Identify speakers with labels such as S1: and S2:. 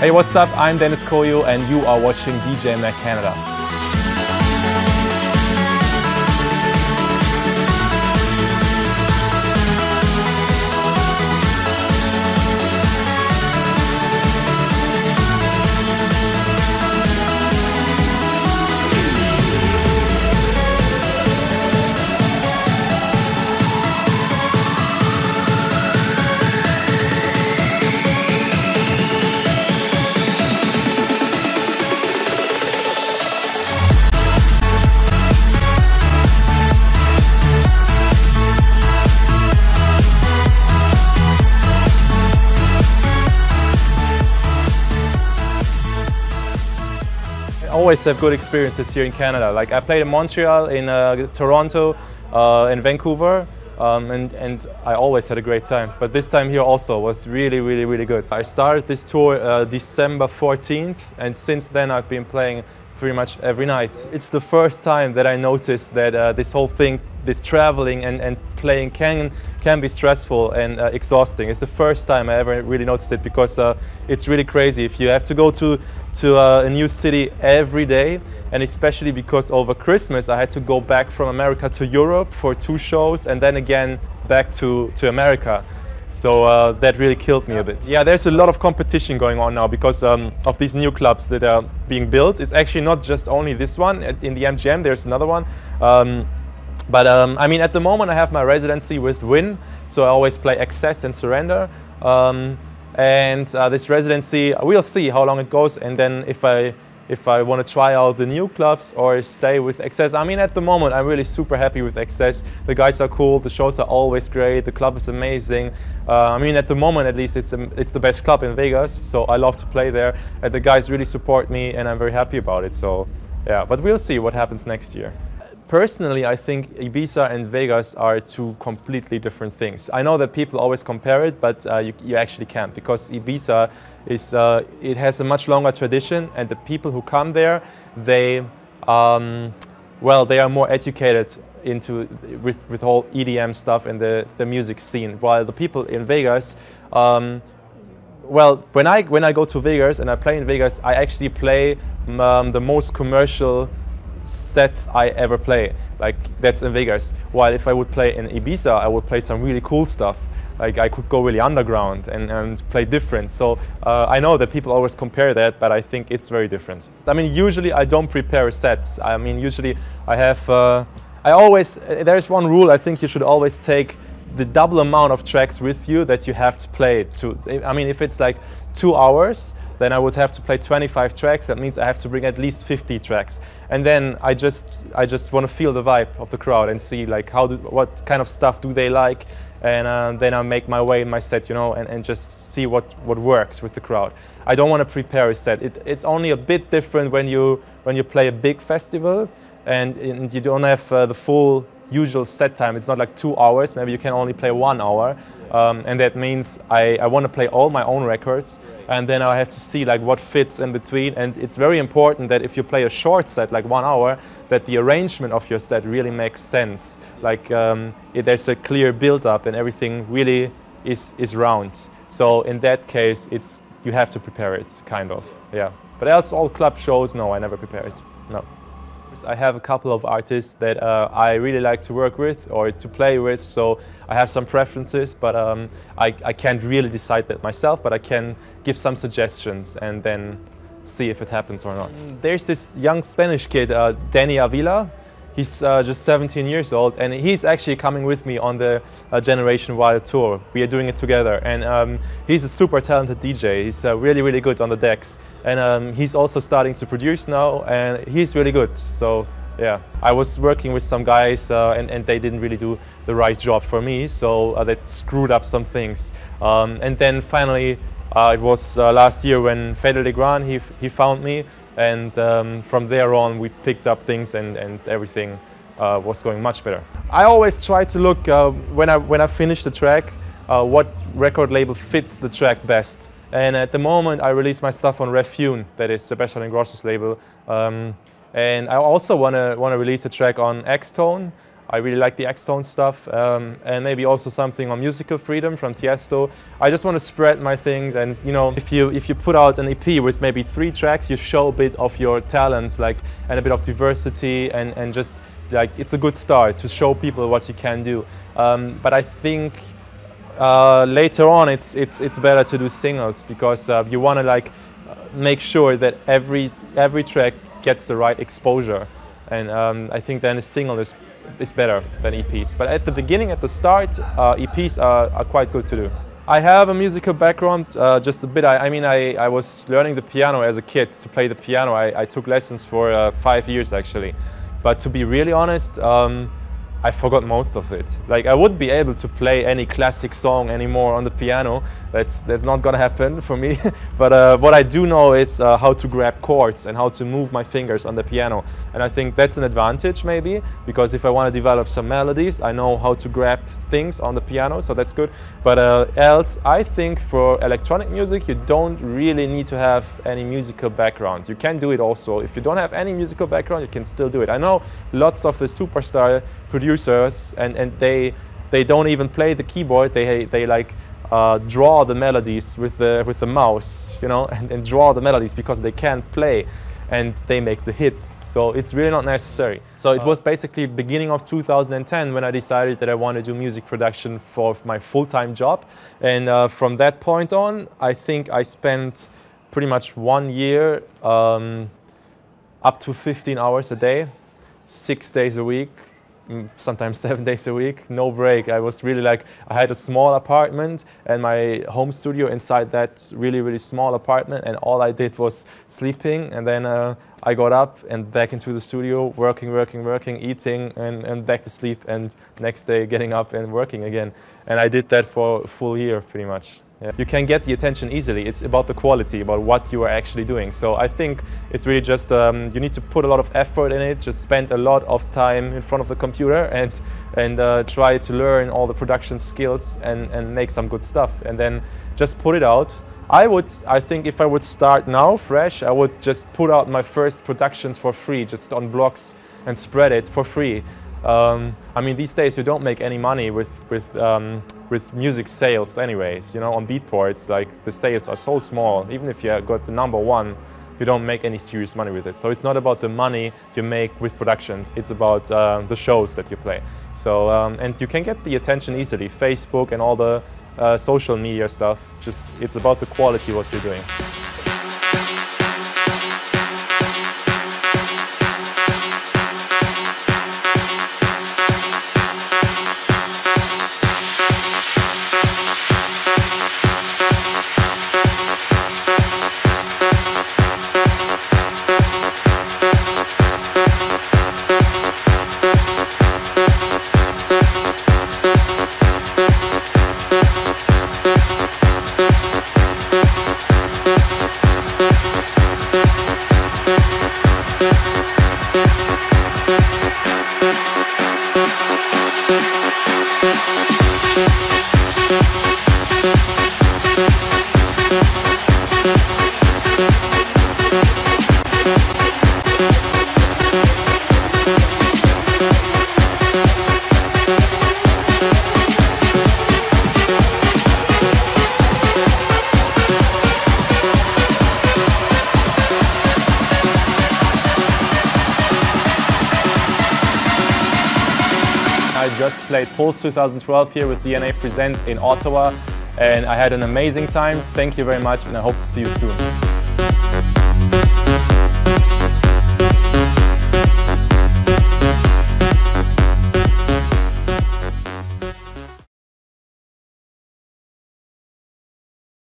S1: Hey, what's up? I'm Deniz Koyu and you are watching DJ Mac Canada. I always have good experiences here in Canada. Like I played in Montreal, in Toronto, in Vancouver, and I always had a great time. But this time here also was really good. I started this tour December 14th, and since then I've been playing pretty much every night. It's the first time that I noticed that this whole thing, this traveling and playing can be stressful and exhausting. It's the first time I ever really noticed it, because it's really crazy if you have to go to a new city every day, and especially because over Christmas I had to go back from America to Europe for 2 shows and then again back to America. So that really killed me a bit. Yeah, there's a lot of competition going on now because of these new clubs that are being built. It's actually not just only this one. In the MGM there's another one. I mean, at the moment I have my residency with Win, so I always play Access and Surrender. This residency, we'll see how long it goes, and then if I want to try out the new clubs or stay with Access. I mean, at the moment I'm really super happy with Access. The guys are cool, the shows are always great, the club is amazing. I mean, at the moment at least it's the best club in Vegas, so I love to play there, and the guys really support me and I'm very happy about it. So yeah, but we'll see what happens next year. Personally, I think Ibiza and Vegas are 2 completely different things. I know that people always compare it, but you actually can't, because Ibiza is it has a much longer tradition, and the people who come there, they they are more educated with whole EDM stuff and the music scene, while the people in Vegas, when I go to Vegas and I play in Vegas, I actually play the most commercial sets I ever play. Like, that's in Vegas. While if I would play in Ibiza, I would play some really cool stuff. Like, I could go really underground and play different. So I know that people always compare that, but I think it's very different. I mean, usually I don't prepare a set. I mean, usually I have there's one rule. I think you should always take the double amount of tracks with you that you have to play. I mean, if it's like 2 hours, then I would have to play 25 tracks. That means I have to bring at least 50 tracks. And then I just want to feel the vibe of the crowd and see like what kind of stuff do they like, and then I make my way in my set, you know, and just see what works with the crowd. I don't want to prepare a set. It's only a bit different when you play a big festival and you don't have the full usual set time. It's not like 2 hours, maybe you can only play 1 hour, and that means I want to play all my own records, and then I have to see like what fits in between. And it's very important that if you play a short set like 1 hour, that the arrangement of your set really makes sense, like there's a clear build-up and everything really is round. So in that case you have to prepare it, kind of, yeah. But else all club shows, no, I never prepare it, no. I have a couple of artists that I really like to work with or to play with, so I have some preferences, but I can't really decide that myself, but I can give some suggestions and then see if it happens or not. There's this young Spanish kid, Danny Avila. He's just 17 years old, and he's actually coming with me on the Generation Wild tour. We are doing it together, and he's a super talented DJ. He's really good on the decks, and he's also starting to produce now, and he's really good. So yeah, I was working with some guys, and they didn't really do the right job for me, so that screwed up some things. And then finally, it was last year when Fedel Legrand, he found me. And from there on we picked up things, and everything was going much better. I always try to look, when I finish the track, what record label fits the track best. And at the moment I release my stuff on Refune, that is Sebastian Ingrosso's label. And I also want to release a track on X-Tone. I really like the X-Tone stuff, and maybe also something on Musical Freedom from Tiesto. I just want to spread my things, and you know, if you put out an EP with maybe 3 tracks, you show a bit of your talent, like, and a bit of diversity, and just like, it's a good start to show people what you can do. But I think later on it's better to do singles, because you want to like make sure that every track gets the right exposure, and I think then a single is better than EPs. But at the beginning, at the start, EPs are quite good to do. I have a musical background, just a bit. I mean, I was learning the piano as a kid. To play the piano, I took lessons for 5 years actually. But to be really honest, I forgot most of it. Like, I wouldn't be able to play any classic song anymore on the piano. That's not gonna happen for me. But what I do know is how to grab chords and how to move my fingers on the piano. And I think that's an advantage maybe, because if I want to develop some melodies, I know how to grab things on the piano, so that's good. But else, I think for electronic music, you don't really need to have any musical background. You can do it also. If you don't have any musical background, you can still do it. I know lots of the superstar producers, and they don't even play the keyboard. They like draw the melodies with the mouse, you know, and draw the melodies because they can't play, and they make the hits. So it's really not necessary. So it was basically beginning of 2010 when I decided that I want to do music production for my full-time job, and from that point on, I think I spent pretty much 1 year up to 15 hours a day, 6 days a week, sometimes 7 days a week, no break. I was really like, I had a small apartment and my home studio inside that really small apartment, and all I did was sleeping, and then I got up and back into the studio, working, eating, and back to sleep, and next day getting up and working again. And I did that for a full year pretty much. Yeah. You can get the attention easily. It's about the quality, about what you are actually doing. So I think it's really just, you need to put a lot of effort in it, just spend a lot of time in front of the computer, and try to learn all the production skills, and make some good stuff, and then just put it out. I think if I would start now, fresh, I would just put out my first productions for free, just on blogs, and spread it for free. I mean, these days you don't make any money with music sales anyways, you know, on Beatports, like, the sales are so small. Even if you got the #1, you don't make any serious money with it. So it's not about the money you make with productions, it's about the shows that you play. So, and you can get the attention easily. Facebook and all the social media stuff, just, it's about the quality of what you're doing. I just played Pulse 2012 here with DNA Presents in Ottawa, and I had an amazing time. Thank you very much, and I hope to see you soon.